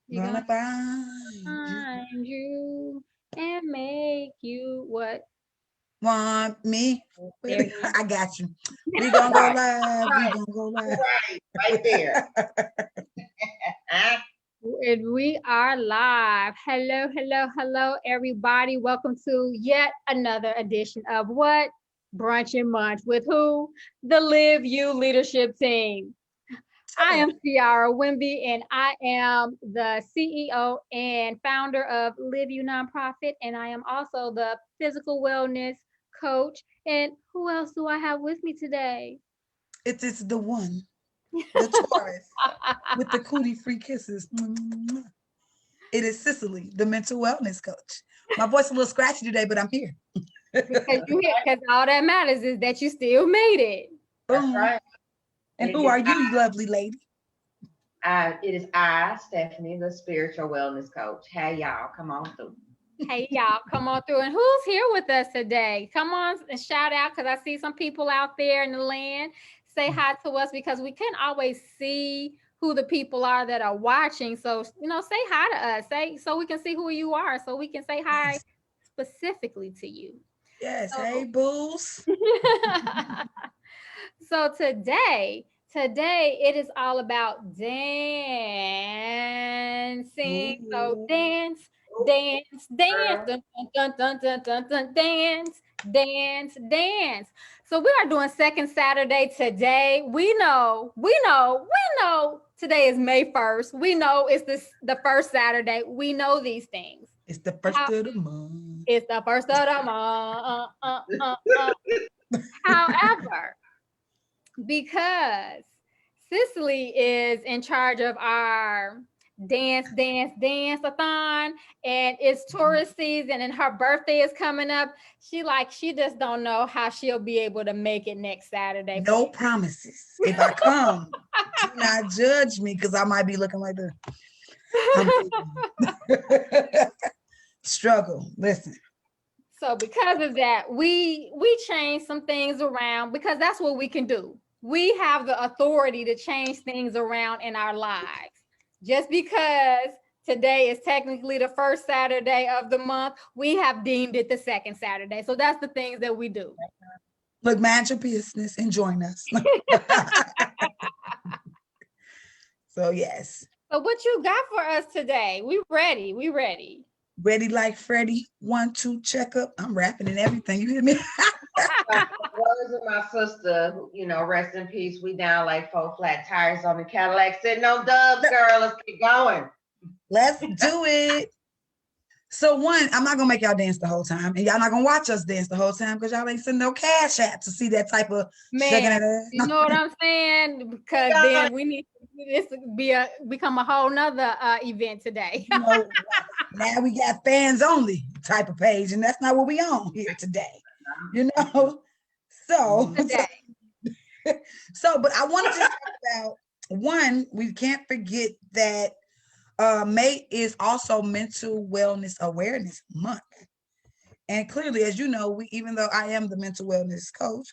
You're Gonna gonna find you. find you and make you what? Want me? There you I got you. We gonna go Right, live. We right, gonna go live. right there. Huh? And we are live. Hello, hello, hello, everybody. Welcome to yet another edition of what? Brunch and Munch with who? The Live You leadership team. I am CiaraWimby, and I am the CEO and founder of LIV You Nonprofit, and I am also the physical wellness coach. And who else do I have with me today? It is the one, the Taurus with the cootie free kisses. It is Cicely, the mental wellness coach. My voice a little scratchy today, but I'm here. Because all that matters is that you still made it. That's Boom. right. And It who is are you, lovely lady? I, Stephany, the spiritual wellness coach. Hey y'all, come on through. Hey, y'all, come on through. And who's here with us today? Come on and shout out because I see some people out there in the land. Say hi to us because we can't always see who the people are that are watching. So, say hi to us. Say so we can see who you are, so we can say hi Yes. specifically to you. Yes. Hey, So, bools. so today it is all about dancing. So Ooh. dance, Ooh, dance, dance, girl. dun, dun, dun, dun, dun, dun, dance, dance, dance. So we are doing second Saturday today. We know today is May 1st. We know it's the first Saturday. We know these things. It's the first How of the month. it's the first of the month. However, because Cicely is in charge of our dance-a-thon, and it's tourist season and her birthday is coming up. She just don't know how she'll be able to make it next Saturday. No promises. If I come, do not judge me because I might be looking like this. I'm struggle. Listen. So because of that, we changed some things around because that's what we can do. We have the authority to change things around in our lives. Just because today is technically the first Saturday of the month, we have deemed it the second Saturday. So that's the things that we do. Look, mind your business and join us. So yes. So what you got for us today? We ready. We ready. Ready like Freddie. 1, 2, check up. I'm rapping and everything. You hear me? Words of my sister, rest in peace. We down like 4 flat tires on the Cadillac, sitting on dubs, girl. Let's keep going. Let's do it. So one, I'm not gonna make y'all dance the whole time, and y'all not gonna watch us dance the whole time because y'all ain't sending no cash app to see that type of shaking Man, that ass. you know what I'm saying? Because then we need this to become a whole nother event today. You know, now we got fans only type of page, and that's not what we on here today. You know, so Today. but I wanted to talk about one. We can't forget that May is also Mental Wellness Awareness Month, and clearly, as you know, we even though I am the mental wellness coach,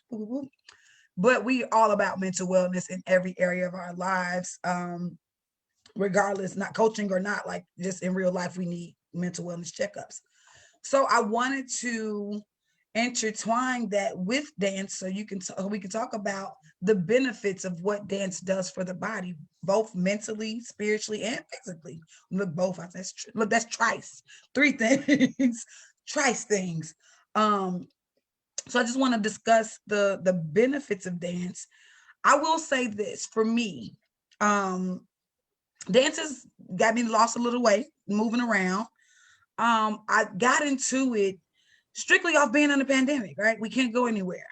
but we all about mental wellness in every area of our lives. Regardless, not coaching or not, like just in real life, we need mental wellness checkups. So I wanted to intertwine that with dance so we can talk about the benefits of what dance does for the body, both mentally, spiritually, and physically. Look, both. Look, that's trice. 3 things, trice things. So I just want to discuss the benefits of dance. I will say this for me. Dance has got me lost a little weight, moving around. I got into it strictly off being in the pandemic, right? We can't go anywhere.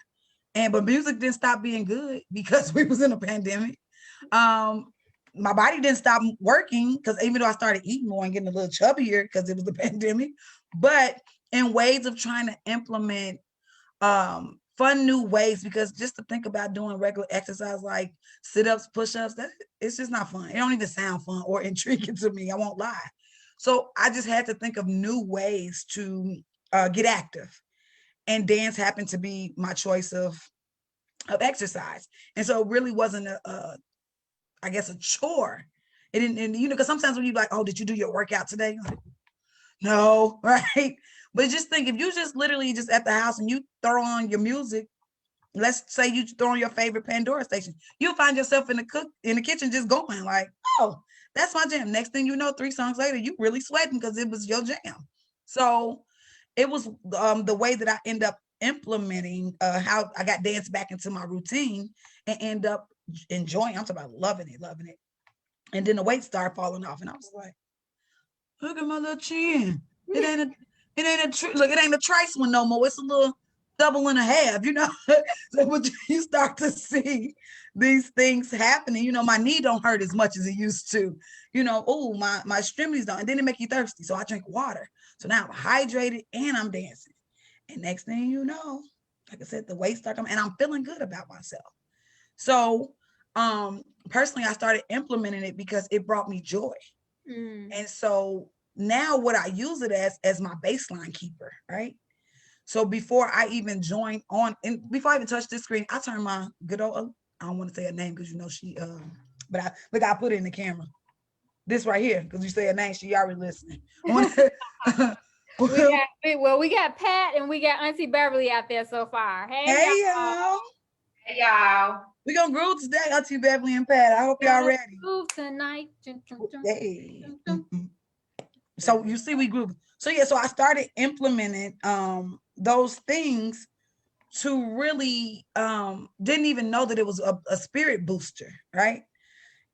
But music didn't stop being good because we was in a pandemic. My body didn't stop working because even though I started eating more and getting a little chubbier because it was the pandemic, but in ways of trying to implement fun new ways, because just to think about doing regular exercise like sit-ups, push-ups, that it's just not fun. It don't even sound fun or intriguing to me. I won't lie. So I just had to think of new ways to get active, and dance happened to be my choice of exercise. And so it really wasn't I guess a chore. It didn't, and you know, because sometimes when you like, oh, did you do your workout today? Like, no, right? But just think, if you just literally just at the house and you throw on your music, let's say you throw on your favorite Pandora station, you'll find yourself in the kitchen just going like, oh, that's my jam. Next thing you know, 3 songs later, you really sweating because it was your jam. So it was the way that I end up implementing how I got dance back into my routine and end up enjoying. I'm talking about loving it, loving it. And then the weight started falling off, and I was like, look at my little chin. It ain't a trice one no more. It's a little double and a half, you know. So when you start to see these things happening, you know, my knee don't hurt as much as it used to. You know, oh, my extremities don't, and then it make you thirsty. So I drink water. So now I'm hydrated and I'm dancing. And next thing you know, like I said, the weight started coming, and I'm feeling good about myself. So personally, I started implementing it because it brought me joy. And so now what I use it as my baseline keeper, right? So before I even join on, and before I even touch this screen, I turn my good old, I don't want to say her name because you know she but I put it in the camera. This right here, because you say her name, she already listening. We got Pat and we got Auntie Beverly out there so far. Hey y'all. Hey y'all. We gonna groove today, Auntie Beverly and Pat. I hope y'all ready. Groove tonight. Hey. So you see we groove. So yeah, so I started implementing those things to really didn't even know that it was a spirit booster, right?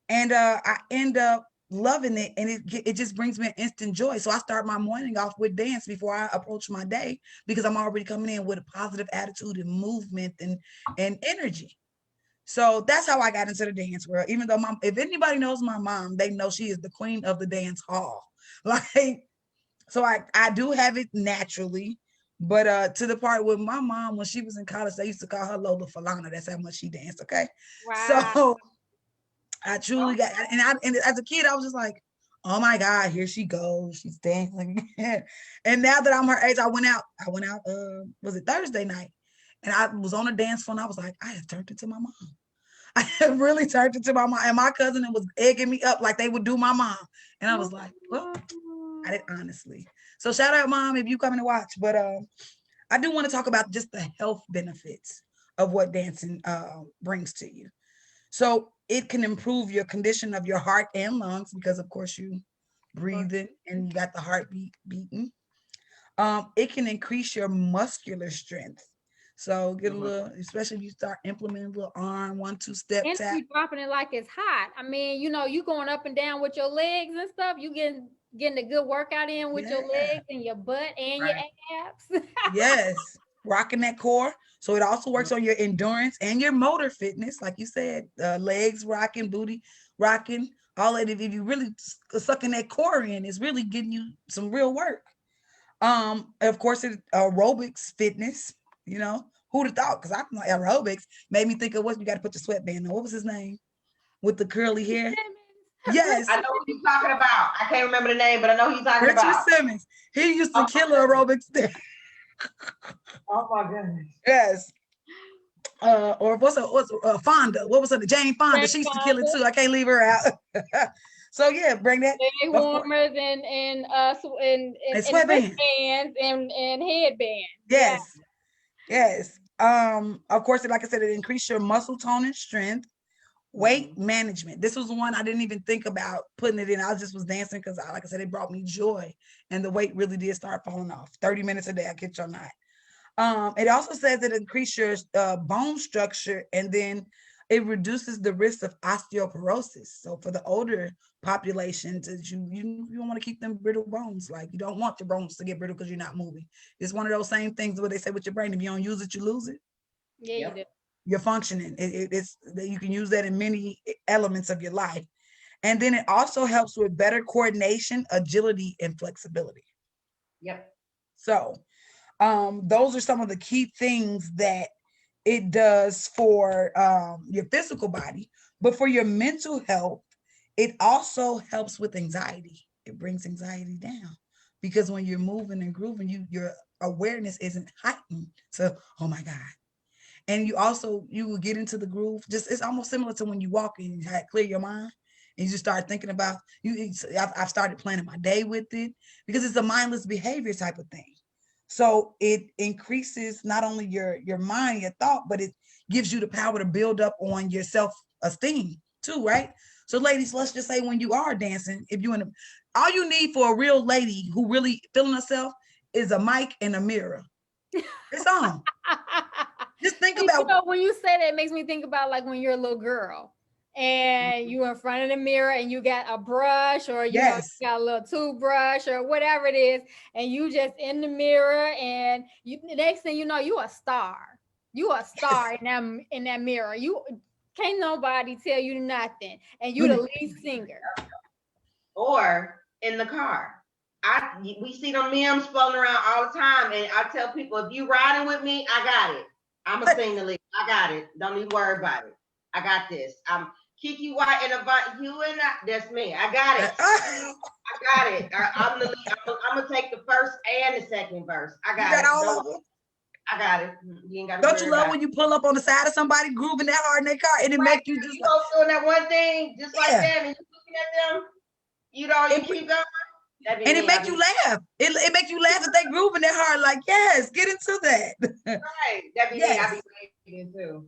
And I end up loving it, and it just brings me an instant joy. So I start my morning off with dance before I approach my day, because I'm already coming in with a positive attitude and movement and energy. So that's how I got into the dance world. Even though if anybody knows my mom, they know she is the queen of the dance hall. Like, so I do have it naturally, but to the part with my mom, when she was in college, they used to call her Lola Falana. That's how much she danced. Okay. Wow. So I truly got, and as a kid, I was just like, oh my God, here she goes. She's dancing again. And now that I'm her age, I went out, was it Thursday night? And I was on a dance floor, and I was like, I have turned into my mom. I have really turned into my mom. And my cousin was egging me up like they would do my mom. And I was like, well, I did, honestly. So shout out, Mom, if you coming to watch. But I do want to talk about just the health benefits of what dancing brings to you. So it can improve your condition of your heart and lungs, because of course you breathing and you got the heartbeat beating. It can increase your muscular strength. So get a little, especially if you start implementing a little arm 1-2 step and tap. you dropping it like it's hot. I mean, you know, you going up and down with your legs and stuff. You getting a good workout in with your legs and your butt and your abs. Yes, rocking that core. So it also works on your endurance and your motor fitness, like you said, legs rocking, booty rocking, all that. If you really sucking that core in, it's really getting you some real work. Of course, it aerobics fitness. You know, who'd have thought? Because I'm like, aerobics made me think of what you got to put the sweatband on. What was his name with the curly hair? Yes, I know what you're talking about. I can't remember the name, but I know who you're talking Richard about. Simmons. He used to kill aerobics there. Oh my goodness. Yes. Or what's Fonda? What was her? Jane Fonda. She used to kill it too. I can't leave her out. So yeah, bring that. Leg warmers and sweatbands and headbands. Yes. Yeah. Yes. Of course, like I said, it increased your muscle tone and strength. Weight management. This was one I didn't even think about putting it in. I just was dancing because, like I said, it brought me joy, and the weight really did start falling off. 30 minutes a day, I kid you not. It also says it increases your bone structure, and then it reduces the risk of osteoporosis. So for the older populations, you don't want to keep them brittle bones. Like, you don't want your bones to get brittle because you're not moving. It's one of those same things where they say with your brain, if you don't use it, you lose it. Yeah, you do. You're functioning. It's you can use that in many elements of your life. And then it also helps with better coordination, agility, and flexibility. Yep. So those are some of the key things that it does for your physical body. But for your mental health, it also helps with anxiety. It brings anxiety down, because when you're moving and grooving, your awareness isn't heightened. So, oh my God. And you will get into the groove. Just, it's almost similar to when you walk and you clear your mind. and you just start thinking about you. I've started planning my day with it because it's a mindless behavior type of thing. So it increases not only your mind, your thought, but it gives you the power to build up on your self-esteem too, right? So ladies, let's just say when you are dancing, if you all you need for a real lady who really feeling herself is a mic and a mirror. It's on. Just think about, you know, when you say that, it makes me think about like when you're a little girl and you in front of the mirror and you got a brush or you know, you got a little toothbrush or whatever it is, and you just in the mirror, and you, the next thing you know, you a star. You a star in that mirror. You can't nobody tell you nothing, and you the lead singer. Or in the car. We see them memes floating around all the time, and I tell people, if you riding with me, I got it. I'm gonna sing the lead. I got it. Don't even worry about it. I got this. I'm Kiki White and Avant. You and I. That's me. I got it. I got it. I'm the lead. I'm gonna take the first and the second verse. I got it. All of them. I got it. You ain't got to. Don't you love when you pull up on the side of somebody grooving that hard in their car and it make you just doing that one thing just like that, and you looking at them, you know, you keep going. And it make you laugh. It make you laugh that they grooving that hard. Like, yes, get into that. Right. That be me. I be waiting too.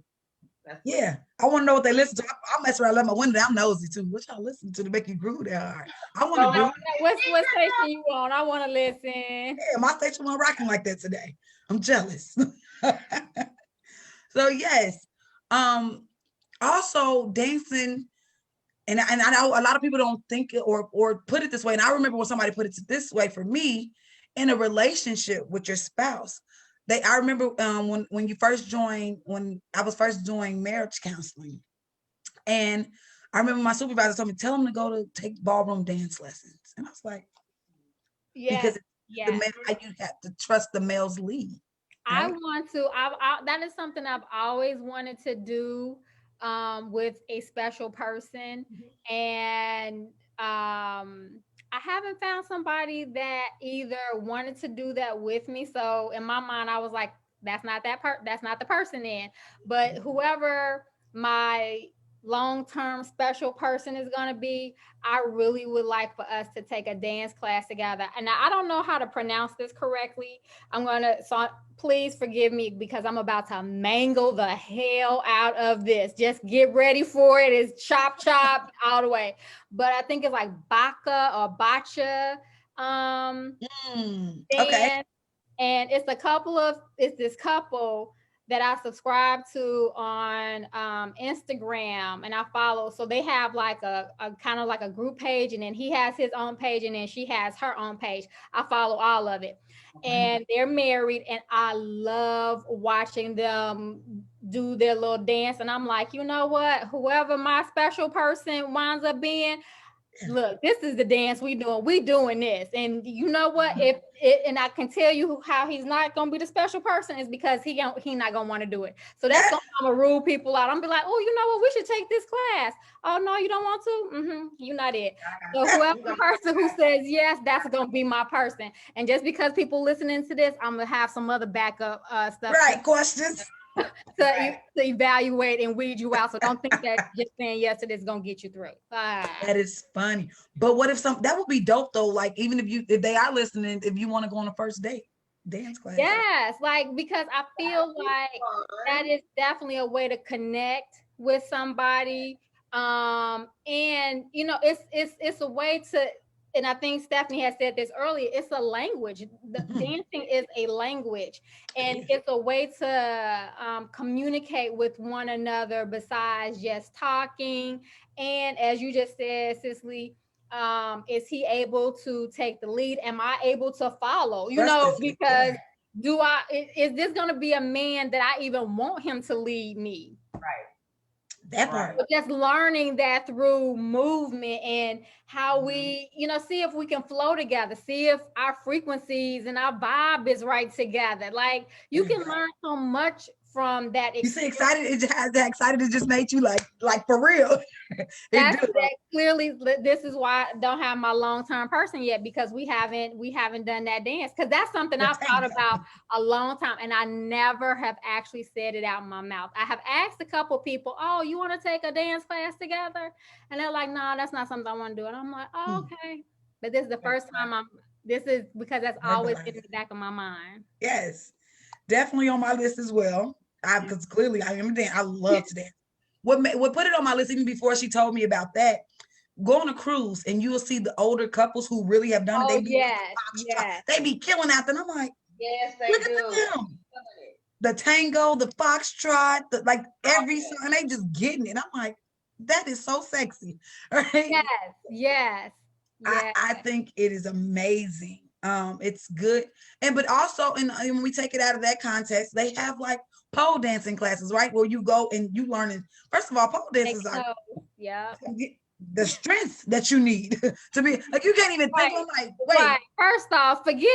Yeah, I want to know what they listen to. I mess around, let my window. I'm nosy too. What y'all listen to make you groove that hard? I want to groove. What station you on? I want to listen. Yeah, my station wasn't rocking like that today. I'm jealous. So yes, also dancing. And I know a lot of people don't think it or put it this way. And I remember when somebody put it this way for me, in a relationship with your spouse. I remember when you first joined, when I was first doing marriage counseling. And I remember my supervisor told me, tell them to go to take ballroom dance lessons. And I was like, because the male, you have to trust the male's lead. Right? I want to, that is something I've always wanted to do. With a special person, and I haven't found somebody that either wanted to do that with me. So in my mind, I was like, that's not the person then. But whoever my long-term special person is going to be, I really would like for us to take a dance class together. And I don't know how to pronounce this correctly. So please forgive me because I'm about to mangle the hell out of this. Just get ready for it. It's chop all the way. But I think it's like baka or bacha. Okay. And it's this couple that I subscribe to on Instagram, and I follow. So they have like a kind of like a group page, and then he has his own page, and then she has her own page. I follow all of it. And they're married, and I love watching them do their little dance. And I'm like, you know what? Whoever my special person winds up being, look, this is the dance we doing this. And you know what, and I can tell you how he's not gonna be the special person is because he not gonna want to do it. So that's gonna rule people out. I'm be like, oh, you know what, we should take this class. Oh no, you don't want to? You're not it. So whoever the person who says yes, that's gonna be my person. And just because people listening to this, I'm gonna have some other backup stuff, questions to evaluate and weed you out. So don't think that just saying yes to this is gonna get you through. That is funny. But what if that would be dope though? Like even if they are listening, if you want to go on a first date dance class. Yes, like because I feel like that is definitely a way to connect with somebody. And you know, it's a way to. And I think Stephany has said this earlier, it's a language. Dancing is a language, and it's a way to communicate with one another besides just talking. And as you just said, Cicely, is he able to take the lead? Am I able to follow? You know, because is this going to be a man that I even want him to lead me? Right. That part. But just learning that through movement and how we, you know, see if we can flow together, see if our frequencies and our vibe is right together. Like you can learn so much from that You see, experience. excited, it just made you like for real. That clearly, this is why I don't have my long-term person yet, because we haven't done that dance, because that's something I've thought about a long time, and I never have actually said it out of my mouth. I have asked a couple people, oh, you want to take a dance class together? And they're like, no, that's not something I want to do. And I'm like, oh, okay. But this is the first time this is because that's always in the back of my mind. Yes, definitely on my list as well. Because clearly I am a dance. I love to dance. What put it on my list even before she told me about that? Go on a cruise and you will see the older couples who really have done it. Oh, They be yes. they be killing out there. And I'm like, yes, they look do. at them. The tango, the foxtrot, like every song, and they just getting it. I'm like, that is so sexy. Right? Yes. I think it is amazing. It's good. But also, and when we take it out of that context, they have like pole dancing classes, right? Where you go and you learn. Pole dances are the strength that you need to be like, you can't even think. I'm like, wait. Right. First off, forget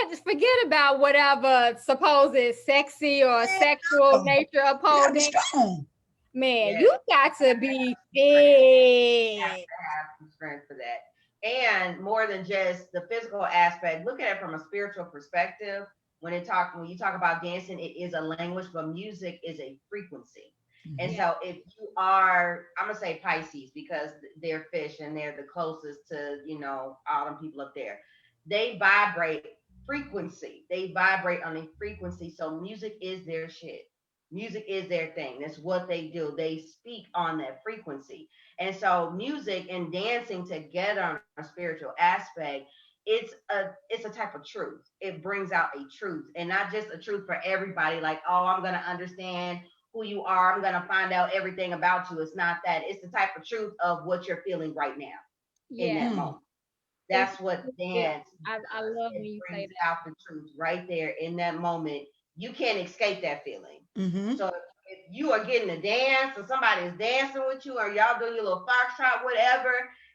about whatever supposed sexy or sexual nature of pole dancing. Man, you got to be big. You have to have some strength for that. And more than just the physical aspect, look at it from a spiritual perspective. When you talk about dancing, it is a language, but music is a frequency. And so if you are, I'm gonna say Pisces because they're fish and they're the closest to, all them people up there. They vibrate frequency. They vibrate on a frequency. So music is their shit. Music is their thing. That's what they do. They speak on that frequency. And so music and dancing together on a spiritual aspect, it's a type of truth. It brings out a truth, and not just a truth for everybody. Like, oh, I'm going to understand who you are. I'm going to find out everything about you. It's not that. It's the type of truth of what you're feeling right now in that moment. That's what dance. I love when you say that. Out the truth right there in that moment. You can't escape that feeling. So if you are getting a dance or somebody is dancing with you or y'all doing your little foxtrot, whatever,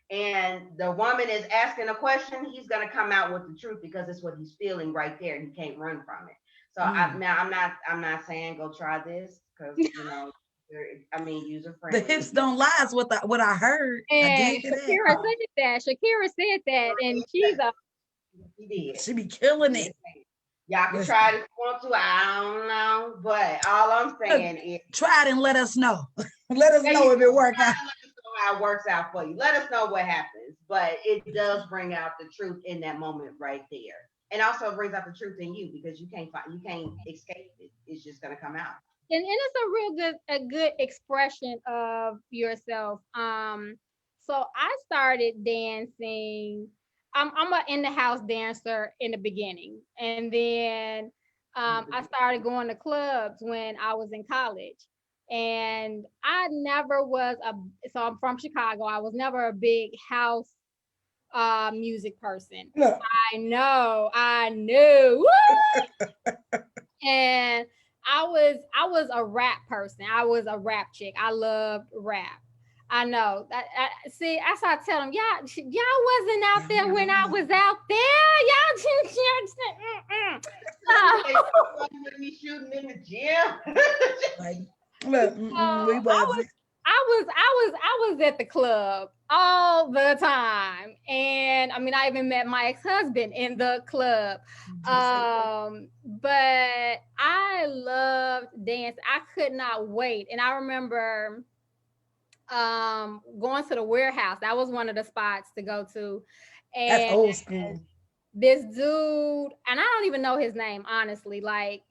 and the woman is asking a question, he's going to come out with the truth because it's what he's feeling right there. He can't run from it. So I'm not saying go try this because, user friendly. The hips don't lie is what I heard. And Ciara said that, and she be killing it. Y'all can try it if you want to. I don't know, but all I'm saying is try it and let us know. Let us know if it works out. Let us know how it works out for you. Let us know what happens. But it does bring out the truth in that moment right there, and also it brings out the truth in you because you can't escape it. It's just gonna come out. And it's a good expression of yourself. So I started dancing. I'm a in the house dancer in the beginning, and then I started going to clubs when I was in college, and I never was so I'm from Chicago. I was never a big house music person. No. I knew. And I was a rap person. I was a rap chick. I loved rap. I know. See, that's how I tell them, y'all wasn't out there when I was out there. Y'all didn't be shooting in the gym. I was at the club all the time, and I even met my ex-husband in the club. But I loved dance. I could not wait, and I remember going to the warehouse. That was one of the spots to go to. And that's old school. This dude, and I don't even know his name, honestly, but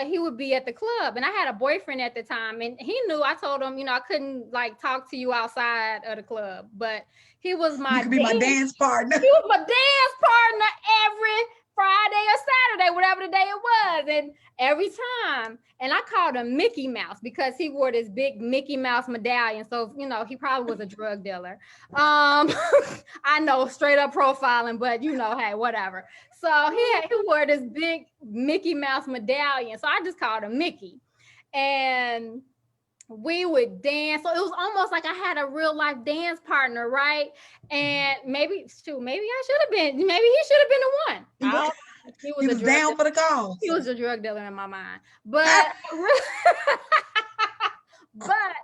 he would be at the club, and I had a boyfriend at the time, and he knew. I told him, I couldn't talk to you outside of the club, but he was my dance partner. He was my dance partner every Friday or Saturday, whatever the day it was, and every time. And I called him Mickey Mouse because he wore this big Mickey Mouse medallion. So, he probably was a drug dealer. I know, straight up profiling, but hey, whatever. So he wore this big Mickey Mouse medallion. So I just called him Mickey. And we would dance. So it was almost like I had a real life dance partner, right? And maybe he should have been the one. He was down for the cause. He was a drug dealer in my mind. But but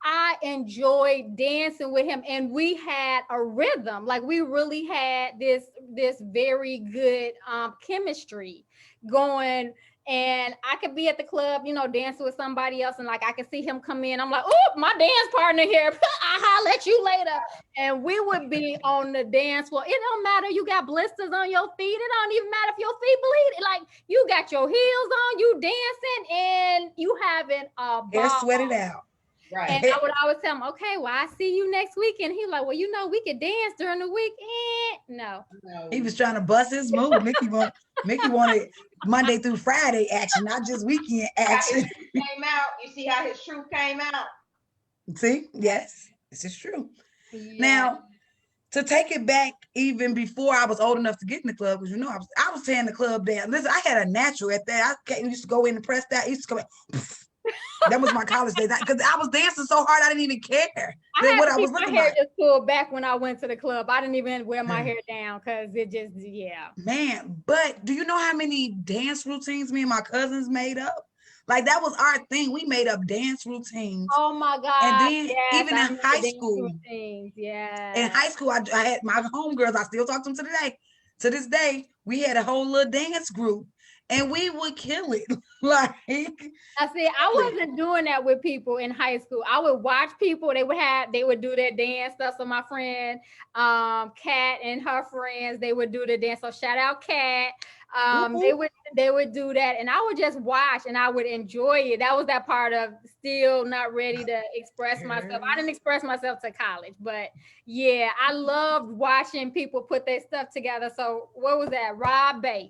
I enjoyed dancing with him, and we had a rhythm. Like we really had this very good chemistry going. And I could be at the club, you know, dancing with somebody else, and like I could see him come in. I'm like, oh, my dance partner here. I'll holler at you later. And we would be on the dance floor. It don't matter. You got blisters on your feet. It don't even matter if your feet bleed. Like you got your heels on, you dancing, and you having a ball. They're sweated out. Right. And I would always tell him, okay, well, I see you next weekend. He like, well, you know, we could dance during the week. No. He was trying to bust his move. Mickey wanted Monday through Friday action, not just weekend action. Came out. You see how his truth came out? See? Yes, this is true. Yeah. Now, to take it back even before I was old enough to get in the club, because you know I was tearing the club down. Listen, I had a natural at that. I used to go in and press that. I used to come in. That was my college days because I was dancing so hard I didn't even care what I was looking my hair like. just pulled back when I went to the club. I didn't even wear my hair down because it just Man, but do you know how many dance routines me and my cousins made up? Like that was our thing. We made up dance routines. Oh my God. And then even in high school, in high school, I had my homegirls. I still talk to them today. To this day, we had a whole little dance group. And we would kill it. Like I see, I wasn't doing that with people in high school. I would watch people, they would do their dance stuff. So my friend Kat and her friends, they would do the dance. So shout out Kat. They would do that, and I would just watch and I would enjoy it. That was that part of still not ready to express myself. I didn't express myself to college, but yeah, I loved watching people put their stuff together. So what was that? Rob Bass.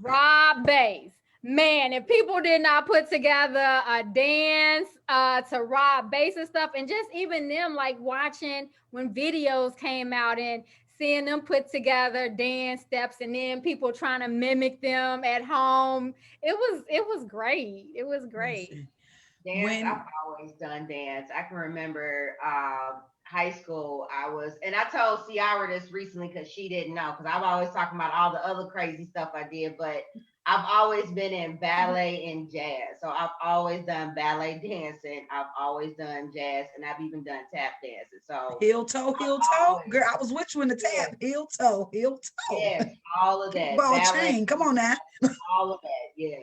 Rob Bass. Man, if people did not put together a dance to Rob Bass and stuff, and just even them like watching when videos came out and seeing them put together dance steps and then people trying to mimic them at home. It was great. It was great. Dance, I've always done dance. I can remember high school, and I told Ciara this recently because she didn't know, because I'm always talking about all the other crazy stuff I did, but I've always been in ballet and jazz. So I've always done ballet dancing. I've always done jazz, and I've even done tap dancing. So heel toe. Girl, I was with you in the tap. Heel toe. Yes, all of that. Ball chain. Come on now. All of that. Yes.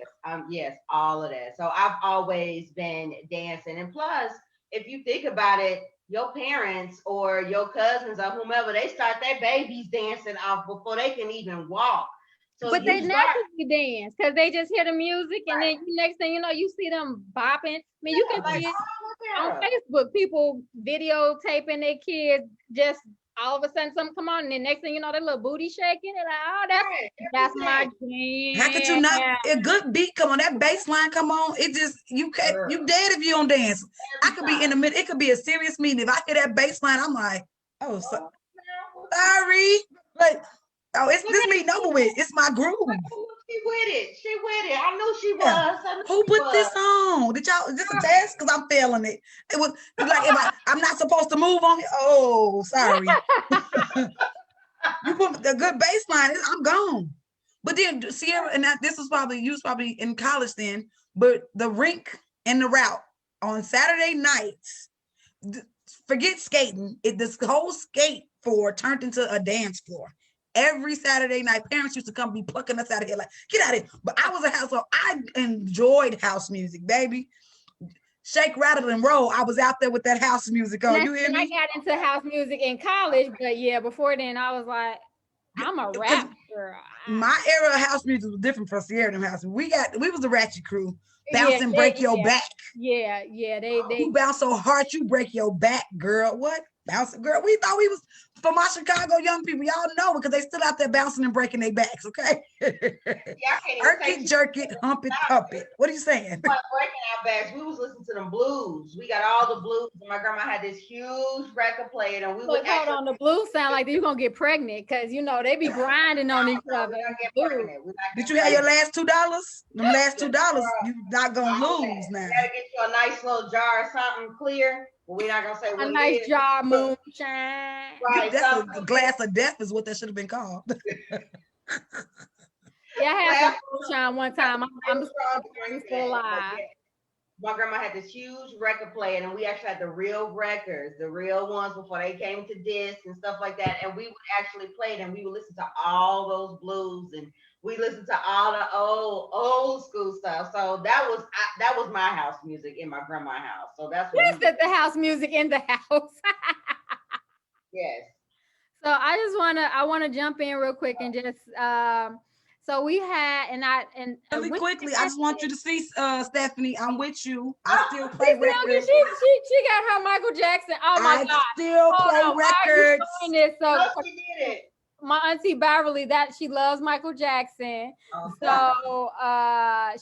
Yes, all of that. So I've always been dancing. And plus, if you think about it, your parents or your cousins or whomever, they start their babies dancing off before they can even walk. So but they naturally dance because they just hear the music, and then next thing you know, you see them bopping. I mean, you can see it on Facebook, people videotaping their kids just all of a sudden something come on, and then next thing you know, their little booty shaking. They're like, oh, that's my jam. How could you not? A good beat come on, that bass line come on. It just you dead if you don't dance. I could be in the middle. It could be a serious meeting. If I hear that bass line, I'm like, oh, sorry. Like, oh, it's this meeting over with. It's my groove. She with it. I knew she was. Who put this on? Did y'all? Is this a test? Because I'm feeling it. It was like if I'm not supposed to move on it. Oh, sorry. You put the good bass line. I'm gone. But then Ciara, and you was probably in college then. But the rink and the route on Saturday nights. Forget skating. This whole skate floor turned into a dance floor. Every Saturday night, parents used to come be plucking us out of here like, get out of here. But I was a house, so I enjoyed house music, baby. Shake, rattle, and roll. I was out there with that house music on. You hear me? I got into house music in college, but yeah, before then I was like, I'm a rap girl. My era of house music was different from Ciara and house. We was the ratchet crew. Bounce and break your back. Yeah. You bounce so hard you break your back, girl. What? Bouncing, girl. We thought we was for my Chicago young people. Y'all know because they still out there bouncing and breaking their backs. Okay. Jerk it, jerk it, hump it, pump it. What are you saying? Breaking our backs. We was listening to them blues. We got all the blues. And my grandma had this huge record player, and we would hold on. The blues sound like you're gonna get pregnant because you know they be grinding on each other. Did you have your last $2? Them last $2, you not gonna lose now. You gotta get you a nice little jar or something clear. Well, we're not gonna say a nice jar of moonshine. Right, that's a glass of death is what that should have been called. Yeah, I had some moonshine one time. I'm still alive. My grandma had this huge record player, and we actually had the real records, the real ones before they came to discs and stuff like that. And we would actually play it, and we would listen to all those blues, and we listened to all the old school stuff. So that was my house music in my grandma's house. So that's what. Yes, that the house music in the house. Yes. So I wanna jump in real quick and just so we had really quickly. I just want you to see, Stephany. I'm with you. I still play records. She got her Michael Jackson. Oh my God! I still play records. So she did it. My auntie Beverly, that she loves Michael Jackson. Okay. So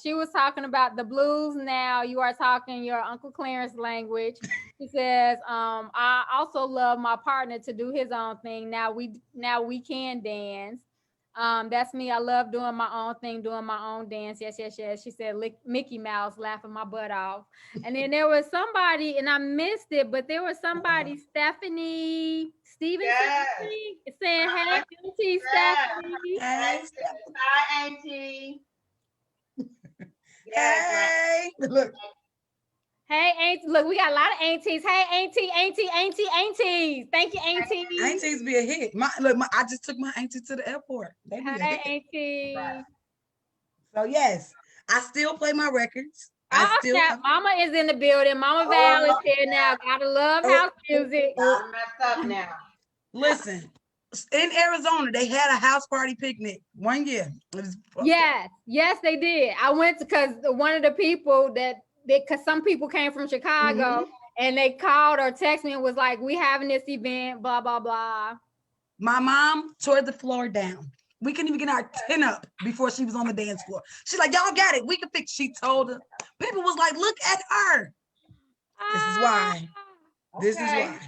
she was talking about the blues. Now you are talking your Uncle Clarence language. She says, I also love my partner to do his own thing. Now we can dance. That's me. I love doing my own thing, doing my own dance. Yes. She said Mickey Mouse, laughing my butt off. And then there was somebody, and I missed it, but there was somebody, Stephany Stevenson, saying, "Hey, Auntie Stephany." Hey, hi, Auntie. Hey, look. Hey, Auntie. Look, we got a lot of aunties. Hey, aunties. Thank you, auntie. Aunties be a hit. I just took my auntie to the airport. Hey, auntie. Right. So yes, I still play my records. Mama is in the building. Mama Val is here now. Gotta love house music. I'm messed up now. Listen, in Arizona, they had a house party picnic one year. Yes, they did. I went because one of the people because some people came from Chicago and they called or texted me and was like, "We having this event, blah, blah, blah." My mom tore the floor down. We couldn't even get our tin up before she was on the dance floor. She's like, "Y'all got it. We can fix." She told her. People was like, "Look at her." This is why. Okay. This is why.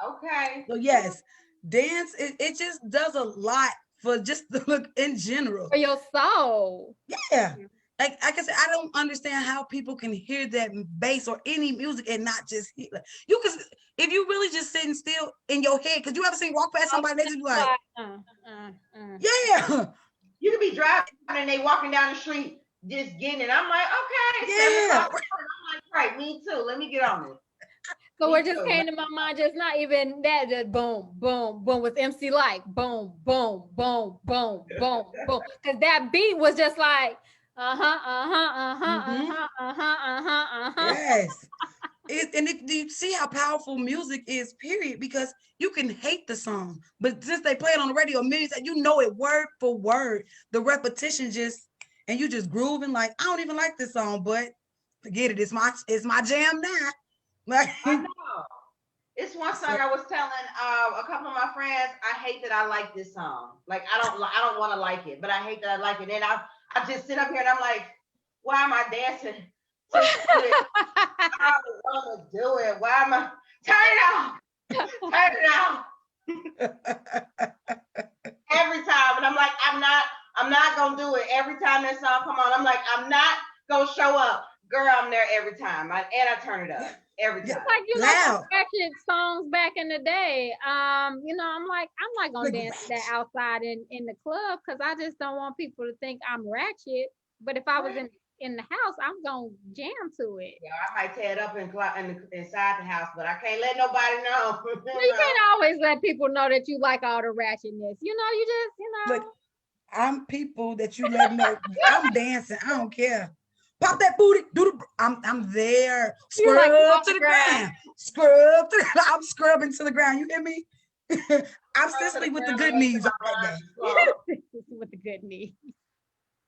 Okay. So yes, dance, it just does a lot for just the look in general. For your soul. Yeah. Like I said, I don't understand how people can hear that bass or any music and not just hear. Like, you can, if you really just sitting still in your head, because you ever seen walk past somebody next to you like, yeah. You could be driving and they walking down the street just getting it. I'm like, okay. Yeah. I'm like, right, me too. Let me get on it. So what just came to my mind, just not even that, just boom, boom, boom with MC Light, boom, boom, boom, boom, boom, boom. Because that beat was just like, Yes. Do you see how powerful music is, period? Because you can hate the song, but since they play it on the radio millions, you know it word for word. The repetition and you just grooving like, I don't even like this song, but forget it. It's my jam now. Like, I know. It's one song I was telling a couple of my friends, I hate that I like this song. Like I don't want to like it, but I hate that I like it. And I just sit up here and I'm like, why am I dancing? I don't want to do it. Why am I? Turn it off. Every time, and I'm like, I'm not gonna do it. Every time that song come on, I'm like, I'm not gonna show up. Girl, I'm there every time. I turn it up every time. It's like ratchet songs back in the day. I'm not gonna dance that outside in the club because I just don't want people to think I'm ratchet. But if I was in the house, I'm gonna jam to it. Yeah, I might tear it up inside the house, but I can't let nobody know. You can't always let people know that you like all the ratchetness. You just. Look, I'm people that you let know. I'm dancing. I don't care. Pop that booty. I'm there. Scrub to the ground. I'm scrubbing to the ground. You hear me? I'm Cicely with the good knees on that day. With the good knees.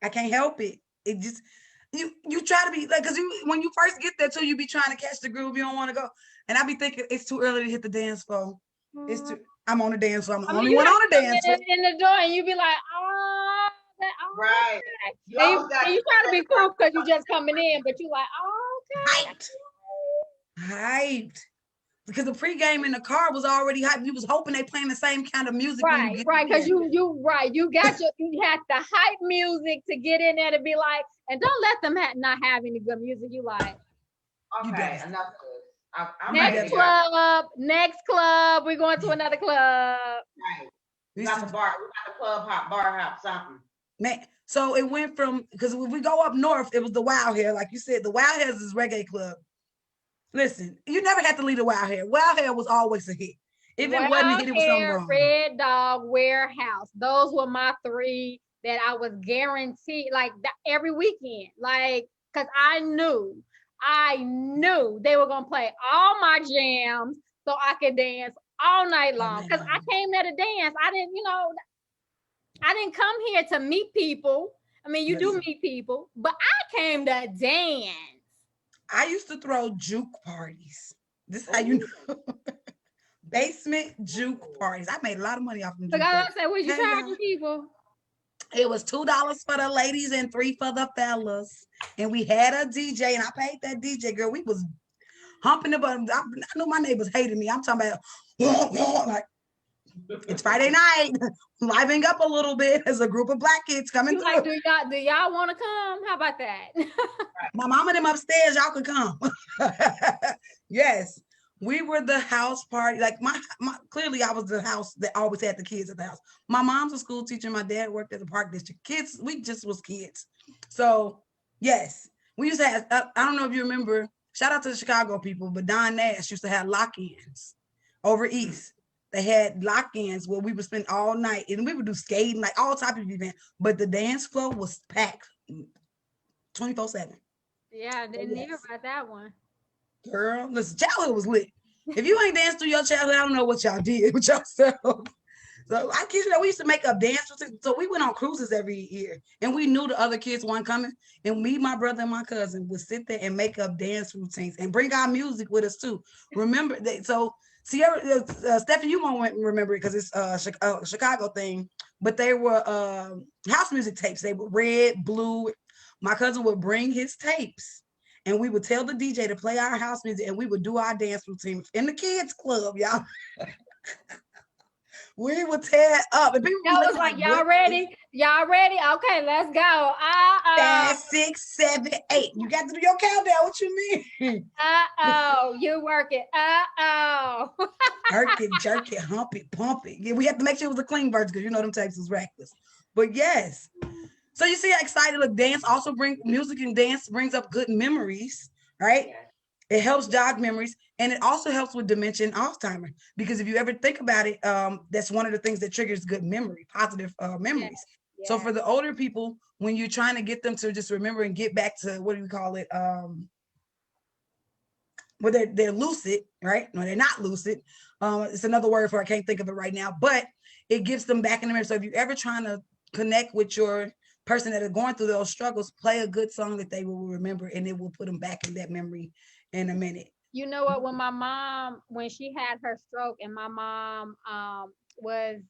I can't help it. It just you try to be like, because when you first get there too, you be trying to catch the groove. You don't want to go, and I be thinking it's too early to hit the dance floor. I'm on the dance floor. I'm the only one on the dance floor. In the door, and you be like, oh. Right. You try to be cool because you just coming in, but you like, oh, okay. Hyped. Because the pregame in the car was already hyped. You was hoping they playing the same kind of music. Right. Because you got you had the hype music to get in there to be like, and don't let them not have any good music. You like, okay, enough of this. Next club, we're going to another club. Right. We got the bar, we got the club hop, bar hop, something. Man, so it went from, because if we go up north, it was the Wild Hair. Like you said, the Wild Hair is reggae club. Listen, you never had to leave the Wild Hair. Wild Hair was always a hit. If it wasn't a hit, it was something wrong. Red Dog, Warehouse. Those were my three that I was guaranteed, like every weekend. Like, because I knew they were going to play all my jams so I could dance all night long. Because I came there to dance. I didn't come here to meet people. I mean, you do meet people, but I came to dance. I used to throw juke parties. This is how you know. Basement juke parties. I made a lot of money off of them. So I said, what you charging people? It was $2 for the ladies and $3 for the fellas. And we had a DJ, and I paid that DJ, girl. We was humping the bottom. I knew my neighbors hated me. I'm talking about like, it's Friday night, livening up a little bit as a group of Black kids coming through. Like, do y'all want to come? How about that? My mom and them upstairs, y'all could come. Yes, we were the house party. Like my clearly I was the house that always had the kids at the house. My mom's a school teacher. My dad worked at the park district. Kids, we just was kids. So yes, we used to have, I don't know if you remember, shout out to the Chicago people, but Don Nash used to have lock-ins over East. They had lock-ins where we would spend all night, and we would do skating, like all type of event. But the dance floor was packed 24/7. Yeah, I didn't hear about that one. Girl, listen, childhood was lit. If you ain't danced through your childhood, I don't know what y'all did with yourself. So I kid you know, we used to make up dance routines. So we went on cruises every year, and we knew the other kids weren't coming. And me, my brother, and my cousin would sit there and make up dance routines and bring our music with us too. Remember that? So Ciara, Stephany, you won't remember it because it's a Chicago thing, but they were house music tapes. They were red, blue. My cousin would bring his tapes, and we would tell the DJ to play our house music, and we would do our dance routine in the kids club, y'all. We would tear up. And people was like, y'all ready? Y'all ready? Okay, let's go. 5, 6, 7, 8. You got to do your countdown. What you mean? You work it. Jerk it, jerk it, hump it, pump it. Yeah, we have to make sure it was a clean version because you know them tapes was reckless. But yes. So you see how excited the dance also music and dance brings up good memories, right? Yeah. It helps jog memories, and it also helps with dementia and Alzheimer's, because if you ever think about it, that's one of the things that triggers good memory, positive memories. Yeah. So for the older people, when you're trying to get them to just remember and get back to, what do we call it? Well, they're lucid, right? No, they're not lucid. It's another word for, I can't think of it right now, but it gets them back in the memory. So if you're ever trying to connect with your person that are going through those struggles, play a good song that they will remember, and it will put them back in that memory in a minute. You know what? When my mom, when she had her stroke, and my mom was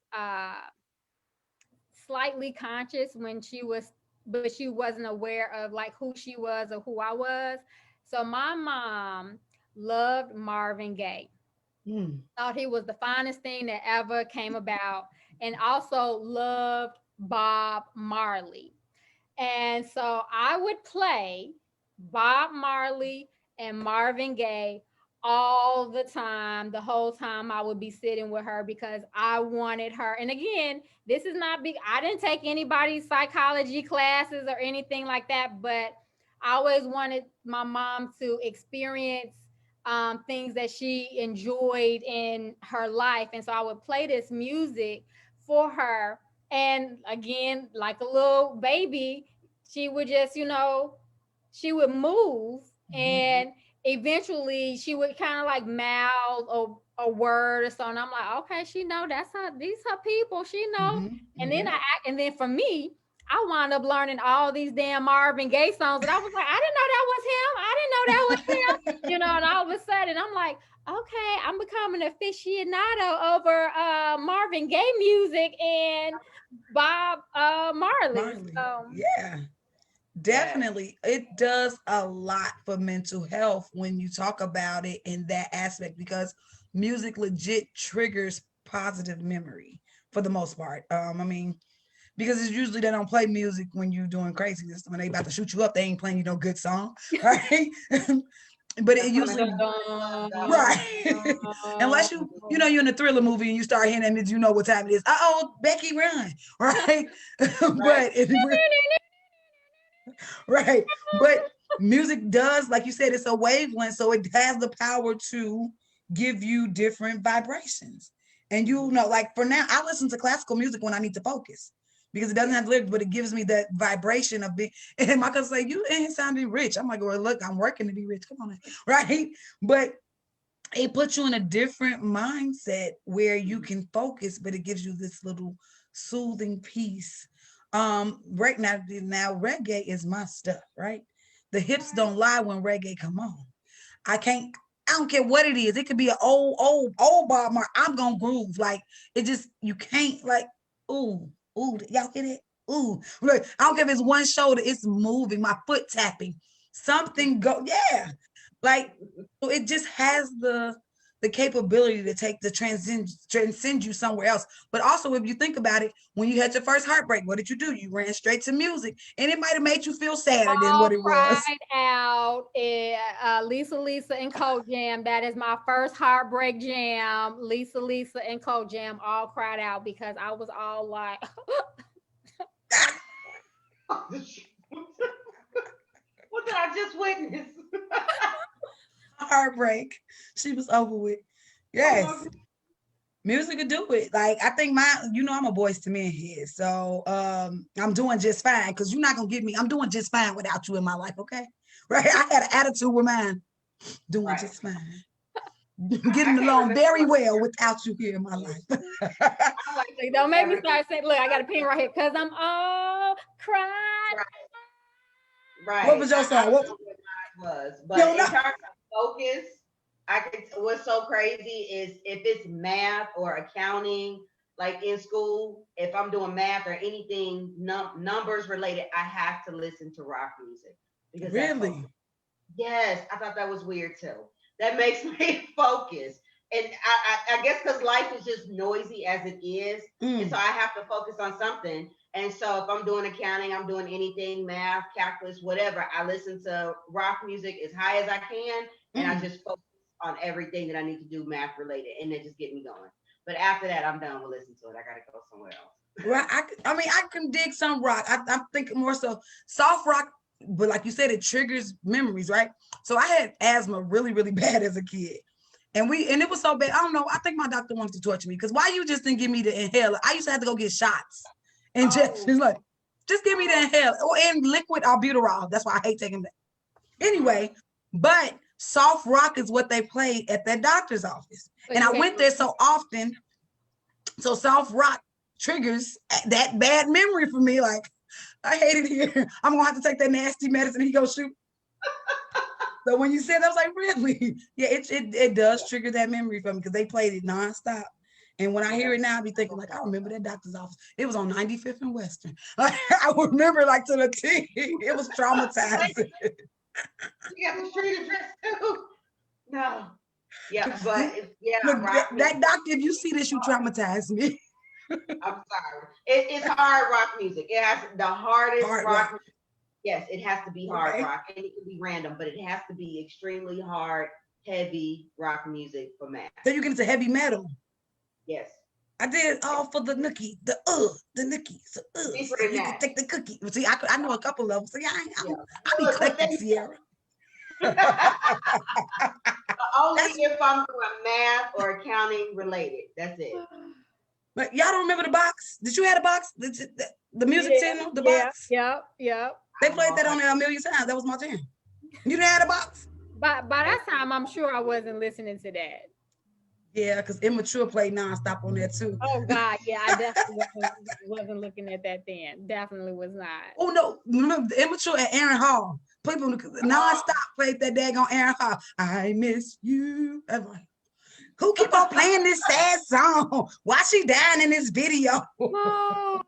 slightly conscious when she was, but she wasn't aware of like who she was or who I was. So my mom loved Marvin Gaye. Thought he was the finest thing that ever came about, and also loved Bob Marley. And so I would play Bob Marley and Marvin Gaye all the time. The whole time I would be sitting with her because I wanted her. And again, this is not big. I didn't take anybody's psychology classes or anything like that, but I always wanted my mom to experience things that she enjoyed in her life. And so I would play this music for her. And again, like a little baby, she would just, she would move, and eventually she would kind of like mouth a word or something. I'm like, okay, she know that's her, these her people, she know. And then and then for me, I wound up learning all these damn Marvin Gaye songs, and I was like, I didn't know that was him. And all of a sudden I'm like, okay, I'm becoming an aficionado over Marvin Gaye music and Bob Marley. So, yeah, definitely. It does a lot for mental health when you talk about it in that aspect, because music legit triggers positive memory for the most part. Because it's usually they don't play music when you're doing craziness. When they about to shoot you up, they ain't playing you no good song, right? but it usually right. Unless you're in a thriller movie and you start hearing that, you know what time it is. Uh-oh, Becky, run. Right. But right. But music does, like you said, it's a wavelength, so it has the power to give you different vibrations. And like for now, I listen to classical music when I need to focus because it doesn't have lyrics, but it gives me that vibration of being. And my cousin say, "You ain't sounding rich." I'm like, "Well, look, I'm working to be rich. Come on, now. Right?" But it puts you in a different mindset where you can focus, but it gives you this little soothing peace. Right now reggae is my stuff, right? The hips don't lie when reggae come on. I don't care what it is. It could be an old Bob Marley. I'm gonna groove. Like it just, you can't like, ooh, y'all get it? Ooh, look, I don't care if it's one shoulder, it's moving, my foot tapping, something yeah. Like, so it just has the capability to transcend you somewhere else. But also, if you think about it, when you had your first heartbreak, what did you do? You ran straight to music, and it might have made you feel sadder than what it was. Out Lisa and Cold Jam. That is my first heartbreak jam. Lisa and Cold Jam all cried out because I was all like, what did I just witness? Heartbreak. She was over with. Yes. Music could do it. Like, I think I'm a Boys to Men here. So I'm doing just fine because you're not gonna get me. I'm doing just fine without you in my life, okay? Right. I had an attitude with mine. Doing just fine. Getting along very well without you here in my life. Don't make me start saying, look, I got a pen right here because I'm all cried. Right. What was your song? What was? But in terms of focus, what's so crazy is if it's math or accounting, like in school, if I'm doing math or anything numbers related, I have to listen to rock music. Because really? Yes, I thought that was weird too. That makes me focus. And I guess because life is just noisy as it is. And so I have to focus on something. And so if I'm doing accounting, I'm doing anything, math, calculus, whatever, I listen to rock music as high as I can. And I just focus on everything that I need to do math related. And it just get me going. But after that, I'm done with listening to it. I got to go somewhere else. Right. I mean, I can dig some rock. I'm thinking more so soft rock. But like you said, it triggers memories, right? So I had asthma really, really bad as a kid. And it was so bad. I don't know. I think my doctor wanted to torture me because why you just didn't give me the inhaler? I used to have to go get shots. And just give me the inhaler. And liquid albuterol. That's why I hate taking that. Anyway, but soft rock is what they played at that doctor's office. And I went there so often. So soft rock triggers that bad memory for me. Like, I hate it here. I'm gonna have to take that nasty medicine. He goes shoot. So when you said that, I was like, really? Yeah, it does trigger that memory for me because they played it nonstop. And when I hear it now, I be thinking like, I remember that doctor's office. It was on 95th and Western. Like, I remember like to the T. It was traumatizing. You got the street address too. No. Yeah, but yeah. Look, that doctor, if you see this, you traumatize me. I'm sorry. It's hard rock music. It has the hardest rock. Yes, it has to be hard rock, and it can be random, but it has to be extremely hard, heavy rock music for math. So you get into heavy metal. Yes. I did all for the nookie, the nookie. So, so you can take the cookie. See, I know a couple of them. So yeah, I be collecting Ciara. Only if I'm doing math or accounting related. That's it. But y'all don't remember the box? Did you have a box? The music channel, the box? Yep. They played that on there a million times. That was my jam. You didn't have a box? By that time, I'm sure I wasn't listening to that. Yeah, because Immature played nonstop on there too. Oh God, yeah, I definitely wasn't looking at that then. Definitely was not. Oh no, remember the Immature and Aaron Hall. People nonstop played that daggone Aaron Hall. I miss you. Who keep on playing this sad song? Why she dying in this video? Oh.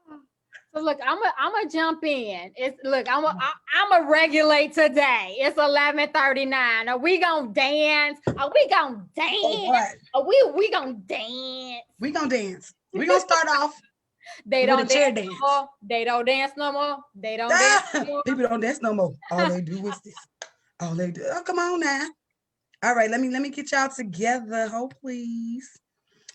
So look, I'm a jump in. I'm a regulate today. It's 11:39. Are we gonna dance? Are we gonna dance? Are we gonna dance? We gonna dance. We gonna start off. They don't dance no more. They don't dance no more. They don't dance no more. People don't dance no more. All they do is this. All they do. Oh, come on now. All right, let me get y'all together. Hold please.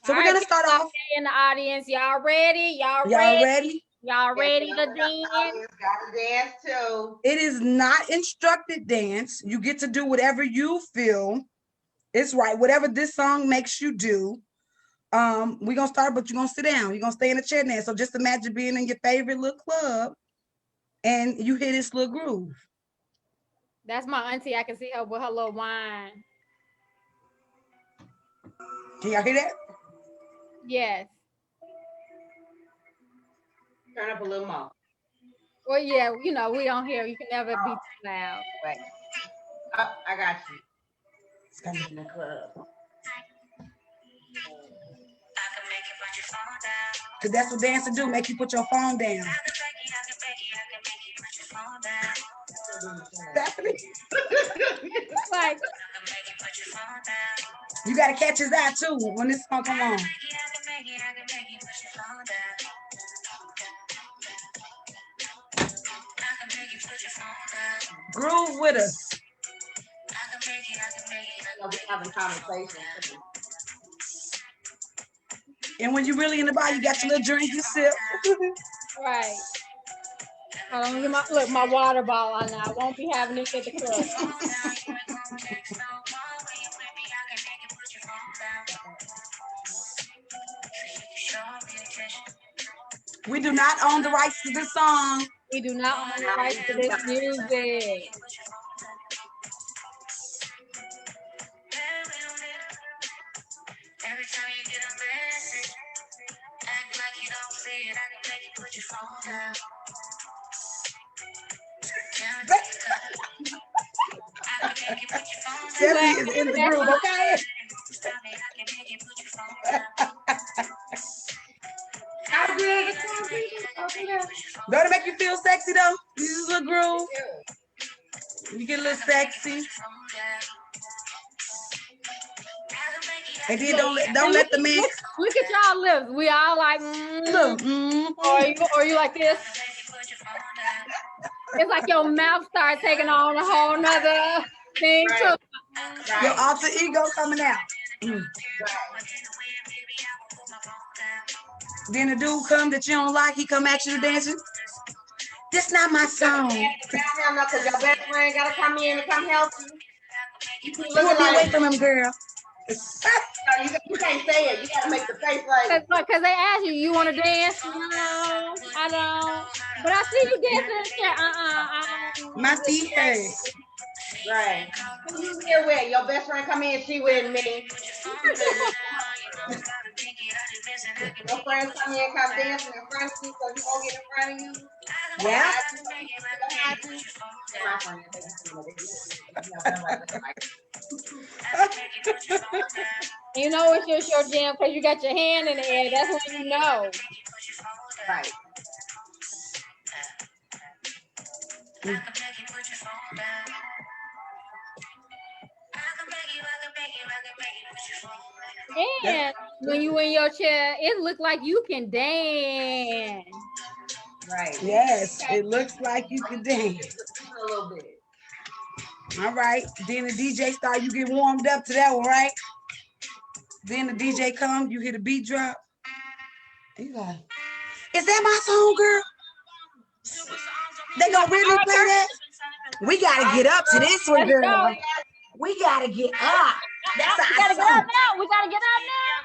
So All we're right, gonna start off. in the audience. Y'all ready? Y'all Y'all ready? ready? Y'all ready to dance? Gotta dance too. It is not instructed dance. You get to do whatever you feel it's right. Whatever this song makes you do. We're gonna start, but you're gonna sit down. You're gonna stay in a chair dance. So just imagine being in your favorite little club and you hear this little groove. That's my auntie. I can see her with her little wine. Can y'all hear that? Yes. Turn up a little more. Well, yeah, you know, we don't hear. You can never be too loud. Wait. Oh, I got you. It's coming in the club. Because that's what dancing do, make you put your phone down. Stephany. Like, you got to catch his eye too when this song come on. Groove with us. We're having conversation. And when you're really in the bar, you got your little drink, you sip. right. Hold on, get my water bottle on now. I won't be having this at the club. We do not own the rights to this song. We do not own the rights to this music. Every time you get a message, act like you don't see it. I can make you put your phone down. Stephany is in the groove, okay? How good? Don't it make you feel sexy though? This is a groove. You get a little sexy. And then don't let the man look at y'all lips. We all like, or you like this. It's like your mouth starts taking on a whole nother thing too. Right. Your alter ego coming out. Then the dude come that you don't like, he come at you dancing. This not my song. Because your best friend gotta come in and come help you. You won't be away from him, girl. You can't say it. You gotta make the face like. Because they ask you, you want to dance? No, I don't. But I see you dancing. My feet hurt. Right. Who you here with? Your best friend come in, she with me. Your friends come in, come dancing in front of you, so you won't get in front of you. Yeah. You know it's just your jam because you got your hand in the air. That's when you know. Right. And when you in your chair, it looks like you can dance. Right. Yes, it looks like you can dance. A little bit. All right. Then the DJ start, you get warmed up to that one, right? Then the DJ come, you hear the beat drop. You like, is that my song, girl? They gonna really play that? We gotta get up to this one, girl. We gotta get up. That's we gotta get up now. We gotta get up now.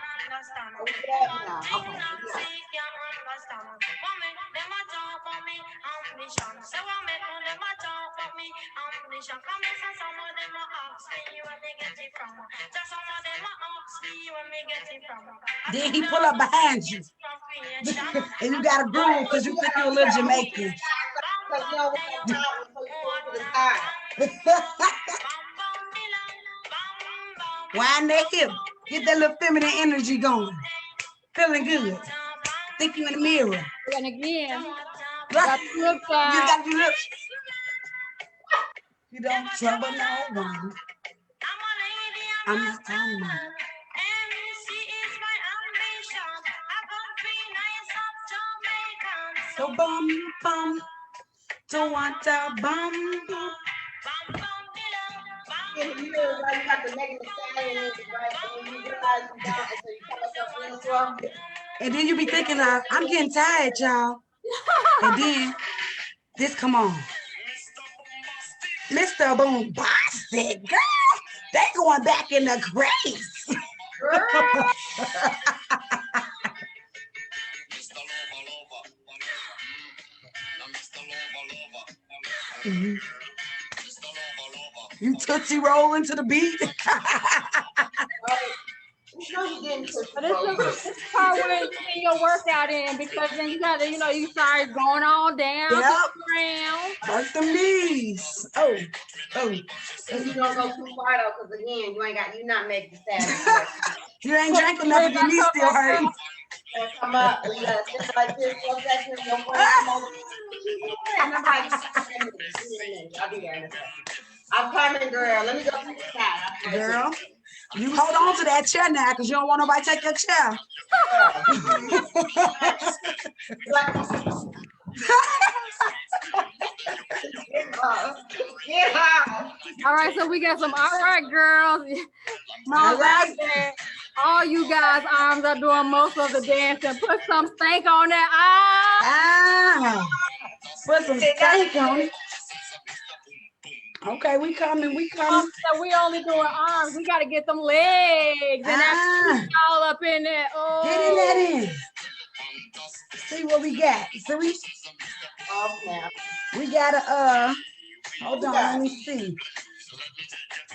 Then he pull up behind you. And you gotta groove because you think you're a little Jamaican. Wind that hip. Get that little feminine energy going. Feeling good. Think you in the mirror. And again, Right. look You gotta do look. You don't trouble no one. I'm not. So bum bum, don't want a bum bum. You know, right? You got the Megan Thee Stallion music, right? And then you realize you don't, and so you come up real slow. And then you be thinking, I'm getting tired, y'all. And then this come on. Mr. Bombastic, girl. They going back in the graves. Mhm. You tootsie roll into the beat. No, you didn't. But this is part where you get your workout in, because then you gotta, you start going on down to the ground. Work them knees. Oh. And you don't go too far though, because again, you not make the status. You ain't drank enough if your knees still hurting. Come up, just like this for a second, your friend come over. And I'm like, I'll be there in a second. I'm coming, girl. Let me go to the side. Girl, you hold on to that chair now, because you don't want nobody to take your chair. All right, so we got some all right girls. All right. All you guys' arms are doing most of the dancing. Put some stank on that. Put some stank on it. Okay, we coming. So we only doing arms. We got to get them legs and that all up in there. Oh. Get in that in. See what we got. So we got a hold on, let me see.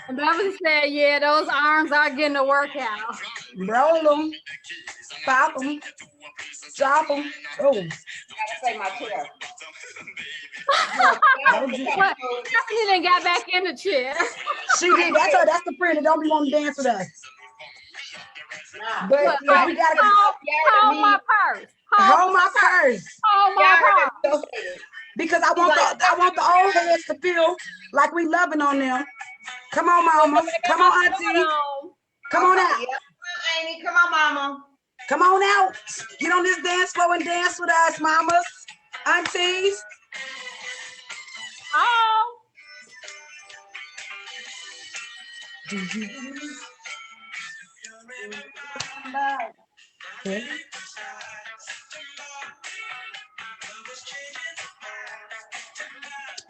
And Beverly said, yeah, those arms are getting a workout. Roll them, pop them, drop them. Oh. Gotta say my chair. Stephany done got back in the chair. She did. That's the friend that don't be wanting to dance with us. But yeah, we gotta hold my purse. Hold my purse. Hold my purse. Because I want the old heads to feel like we loving on them. Come on, mama. Come on, auntie. Come on out. Amy, come on, mama. Come on out. Get on this dance floor and dance with us, mamas, aunties. Oh. Okay.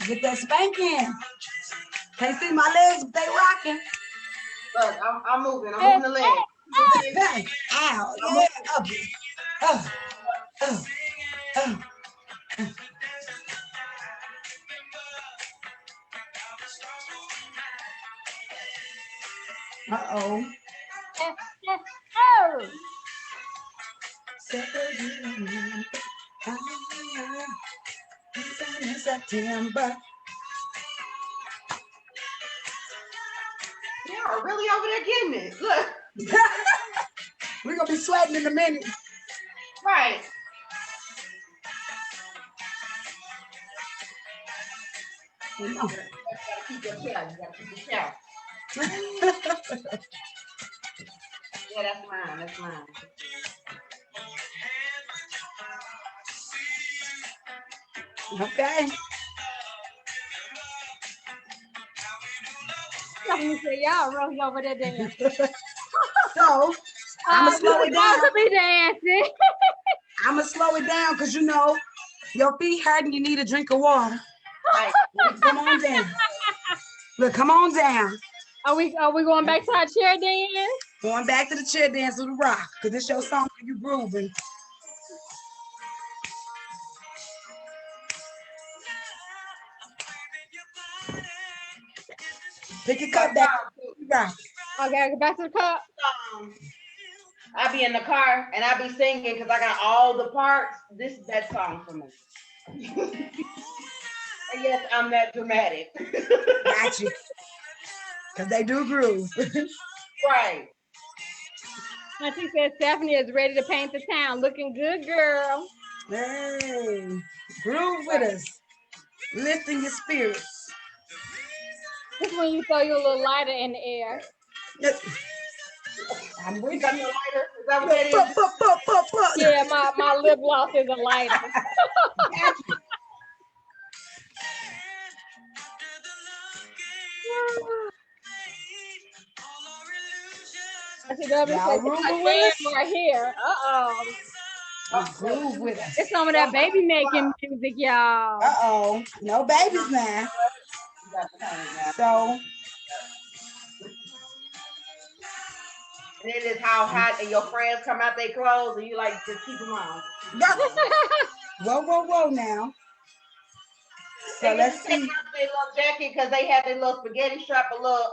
Get that spanking. Can't see my legs, but they rocking. Look, I'm moving. I'm moving the leg. Ow. Yeah. Uh-oh. September. Yeah, really over there getting it. Look. We're gonna be sweating in a minute. Right. No. You gotta keep your chair. You gotta keep your chair. Yeah, that's mine. That's mine. Okay. Stephany said, y'all really over there dancing. So I'm gonna slow it down. To be dancing. I'm gonna slow it down because you know your feet hurt and you need a drink of water. Right. Come on down. Look, come on down. Are we going back to our chair dance? Going back to the chair dance with the rock, because this your song for you grooving. Pick your cup back. Rock. Okay, go back to the cup. I be in the car and I be singing because I got all the parts. This is that song for me. And yes, I'm that dramatic. Got you. Because they do groove. Right. Auntie said Stephany is ready to paint the town. Looking good, girl. Hey, groove with us. Lifting your spirits. This is when you throw your little lighter in the air. I'm with You got you. your lighter? Is that what that is? Yeah, my lip gloss is a lighter. Y'all Rumba with us? right here. Groove with us. It's some of that baby making music, y'all. No babies now. So And it is how hot and your friends come out their clothes and you like just keep them on. whoa now. So let's see. Their little jacket because they had their little spaghetti strap, a little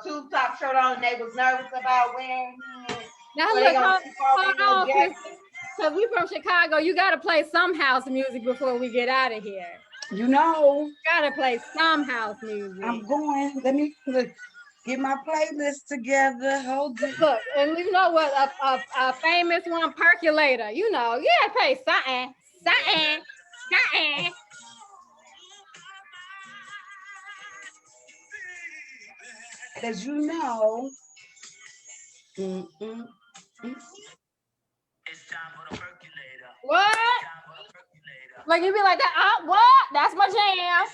tube top shirt on, and they was nervous about wearing it. Now So look, hold on, because we from Chicago. You gotta play some house music before we get out of here. You know. Gotta play some house music. I'm going. Let me get my playlist together. Hold it. Look, and you know what? A famous one, Percolator. You know, you gotta play something. As you know. It's time for the percolator. What? Like you be like that? What? That's my jam.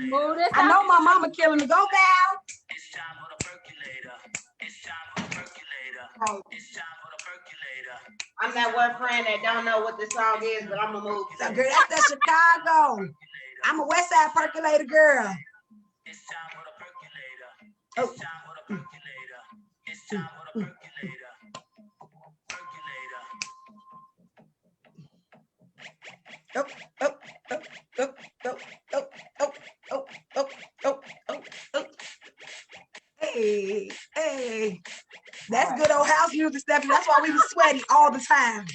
Move this. I know my mama killing me. Go Val. It's time for the percolator. It's time for the percolator. It's time for the percolator. I'm that one friend that don't know what the song is, but I'm gonna move. Girl, that's that Chicago. I'm a West Side percolator girl. It's time for the percolator. It's time for the percolator. It's time for the percolator. Hey. That's good old house music, Stephany. That's why we was sweaty all the time.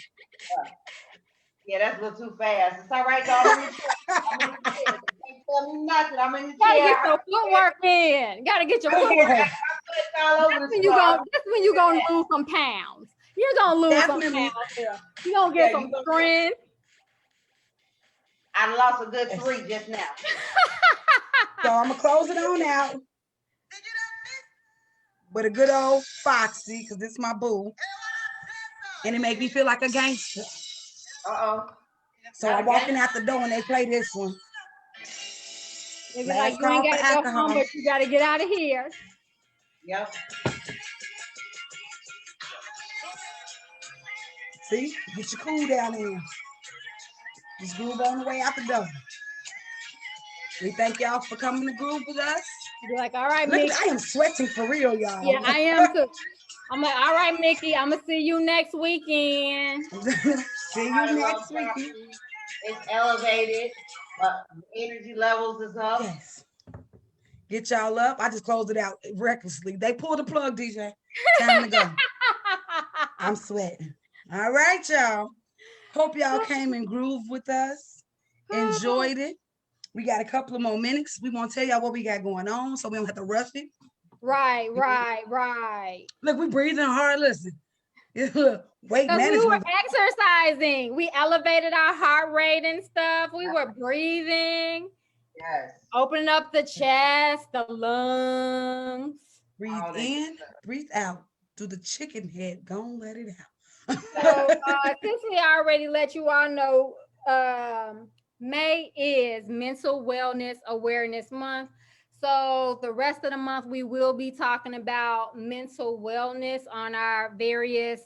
Yeah, that's a little too fast. It's all right, though. I'm in the chair. Nothing. I'm in the Gotta chair. get your footwork in. Gotta get your footwork. That's That's when you gonna lose some pounds. You're gonna lose some pounds. You're gonna get some strength. I lost a good 3 just now. So I'm gonna close it on out with a good old Foxy, because this is my boo. And it make me feel like a gangster. So I'm walking out the door and they play this one. They be like, you ain't gotta go home, but you gotta get out of here. Yep. See, get your cool down in. Just groove on the way out the door. We thank y'all for coming to groove with us. Be like, all right, Look, Mickey. I am sweating for real, y'all. Yeah, I am too. I'm like, all right, Mickey, I'm gonna see you next weekend. See you next weekend. It's elevated. Energy levels is up. Yes. Get y'all up. I just closed it out recklessly. They pulled the plug, DJ. Time to go. I'm sweating. All right, y'all. Hope y'all came and grooved with us. Enjoyed it. We got a couple of more minutes. We want to tell y'all what we got going on so we don't have to rush it. Right. Look, we breathing hard. Listen. Weight management. We were exercising. We elevated our heart rate and stuff. We were breathing. Yes. Opening up the chest, the lungs. Breathe in, breathe out. Do the chicken head. Go and let it out. So since we already let you all know, May is Mental Wellness Awareness Month. So the rest of the month, we will be talking about mental wellness on our various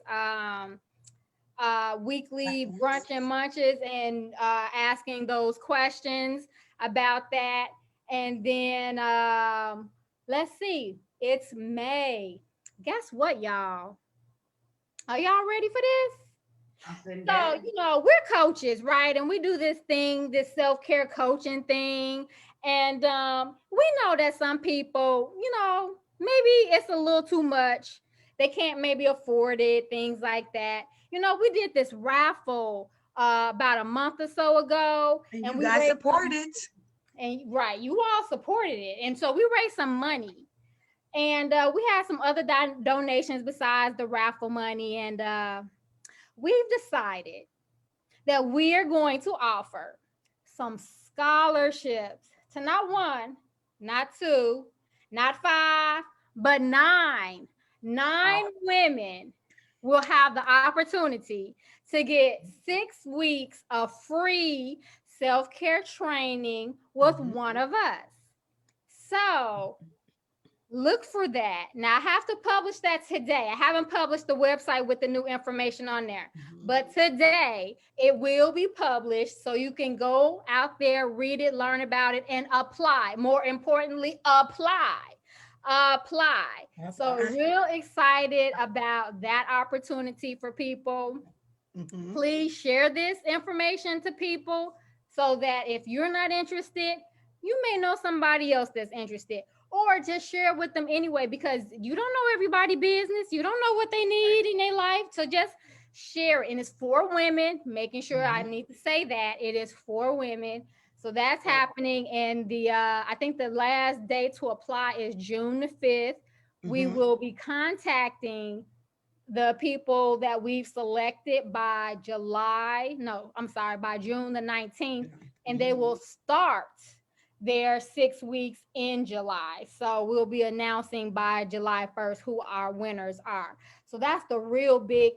weekly brunch and munches and asking those questions about that. And then let's see, it's May. Guess what, y'all? Are y'all ready for this? So, you know, we're coaches, right? And we do this thing, this self-care coaching thing. And we know that some people, you know, maybe it's a little too much. They can't maybe afford it, things like that. You know, we did this raffle about a month or so ago. And you guys supported. And right, you all supported it. And so we raised some money. And we had some other donations besides the raffle money. And we've decided that we are going to offer some scholarships to not 1, not 2, not 5, but 9. 9 women will have the opportunity to get 6 weeks of free self-care training with one of us. So look for that. Now I have to publish that today. I haven't published the website with the new information on there, but today it will be published so you can go out there, read it, learn about it, and apply. More importantly, apply. So real excited about that opportunity for people. Please share this information to people so that if you're not interested, you may know somebody else that's interested, or just share it with them anyway, because you don't know everybody's business. You don't know what they need in their life. So just share it. And it's for women, making sure I need to say that it is for women. So that's happening. And I think the last day to apply is June the 5th. We will be contacting the people that we've selected by June the 19th, and they will start their 6 weeks in July. So we'll be announcing by July 1st who our winners are. So that's the real big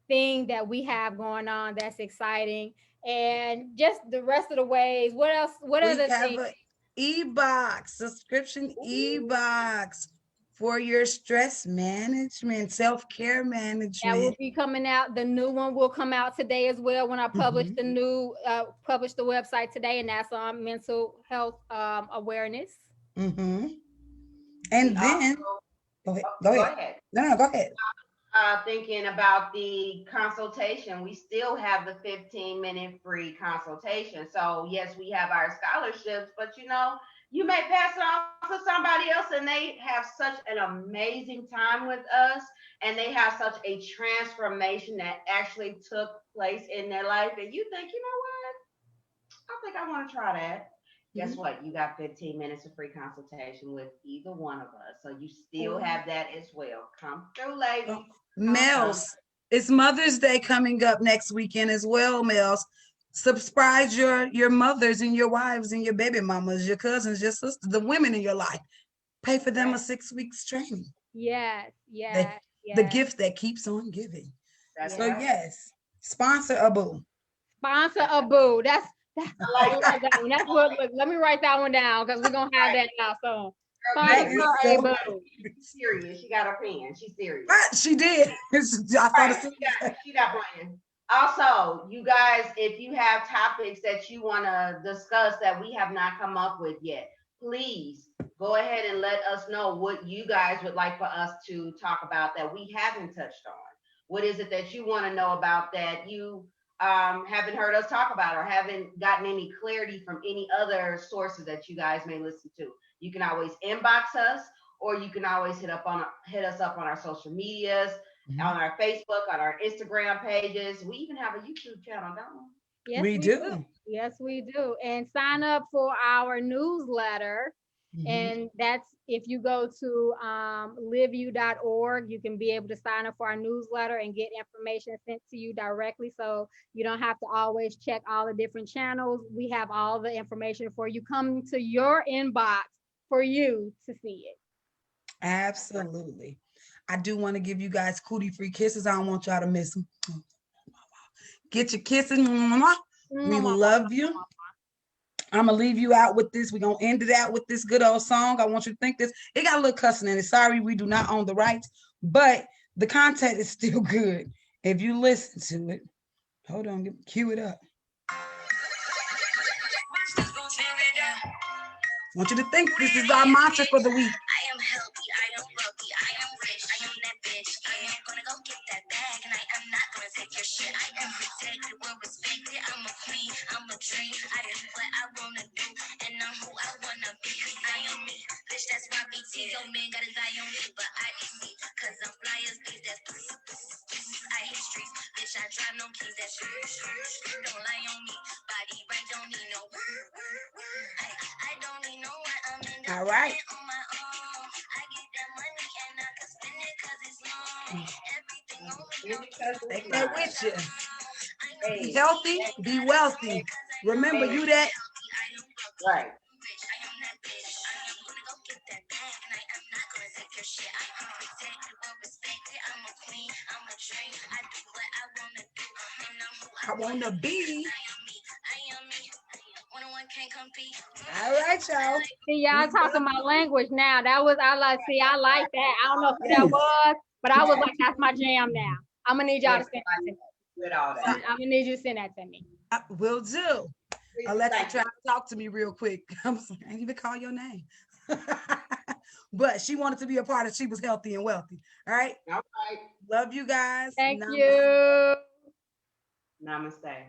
thing that we have going on. That's exciting. And just the rest of the ways. What else? What We other have things? an e-box, subscription e-box for your stress management, self-care management. That will be coming out. The new one will come out today as well when I publish the new, publish the website today, and that's on mental health awareness. And We then, also, go ahead. No, go ahead. Thinking about the consultation, we still have the 15-minute free consultation. So yes, we have our scholarships, but you may pass it on to somebody else and they have such an amazing time with us, and they have such a transformation that actually took place in their life, and you think, I think I want to try that. Guess what? You got 15 minutes of free consultation with either one of us. So you still have that as well. Come through, ladies. Males, it's Mother's Day coming up next weekend as well, males. Surprise your mothers and your wives and your baby mamas, your cousins, your sisters, the women in your life. Pay for them a 6 weeks training. Yes. The gift that keeps on giving. That's So right. yes, sponsor a boo. Sponsor a boo. That's I like that one. That's what. Look, let me write that one down because we're gonna have that now soon. Sponsor a boo. Serious. She got her pen. She's serious. She did. I thought she got playing. Also, you guys, if you have topics that you want to discuss that we have not come up with yet, please go ahead and let us know what you guys would like for us to talk about that we haven't touched on. What is it that you want to know about that you haven't heard us talk about, or haven't gotten any clarity from any other sources that you guys may listen to? You can always inbox us, or you can always hit us up on our social medias, on our Facebook, on our Instagram pages. We even have a YouTube channel, don't we? Yes, we do. Yes, we do. And sign up for our newsletter. And that's, if you go to LIVYou.org, you can be able to sign up for our newsletter and get information sent to you directly. So you don't have to always check all the different channels. We have all the information for you coming to your inbox for you to see it. Absolutely. I do want to give you guys cootie free kisses. I don't want y'all to miss them. Get your kisses. We love you. I'm going to leave you out with this. We're going to end it out with this good old song. I want you to think this. It got a little cussing in it. Sorry, we do not own the rights, but the content is still good. If you listen to it, hold on, cue it up. I want you to think this is our mantra for the week. I am healthy, I am wealthy, I am rich, I am that bitch. I am gonna go get that bag, and I am not gonna take your shit. I am protected, well respected. I'm a queen, I'm a dream. I do what I wanna do, and I'm who I wanna be. Cause I am me, bitch, that's why BT. Your man got his eye on me, but I is me. Cause I'm fly as bees, that's I hit streets, bitch, I drive no keys, that's don't lie on me. Body right, don't need no I don't need no one, I'm independent. All right. On my own. I get that money and I can spend it cause it's long. Everything on me. Take that with you. Be healthy, be wealthy. Remember, you that. Right. I wanna be. One-on-one can't All right, y'all. See, y'all talking my language now. That was, I like that. I don't know who that was, but I was like, that's my jam now. I'm gonna need y'all to send that to me. With all that. I'm gonna need you to send that to me. I will do. Alexa tried to talk to me real quick. I was like, I didn't even call your name. But she wanted to be a part of She Was Healthy and Wealthy. All right. All right. Love you guys. Thank you. Namaste.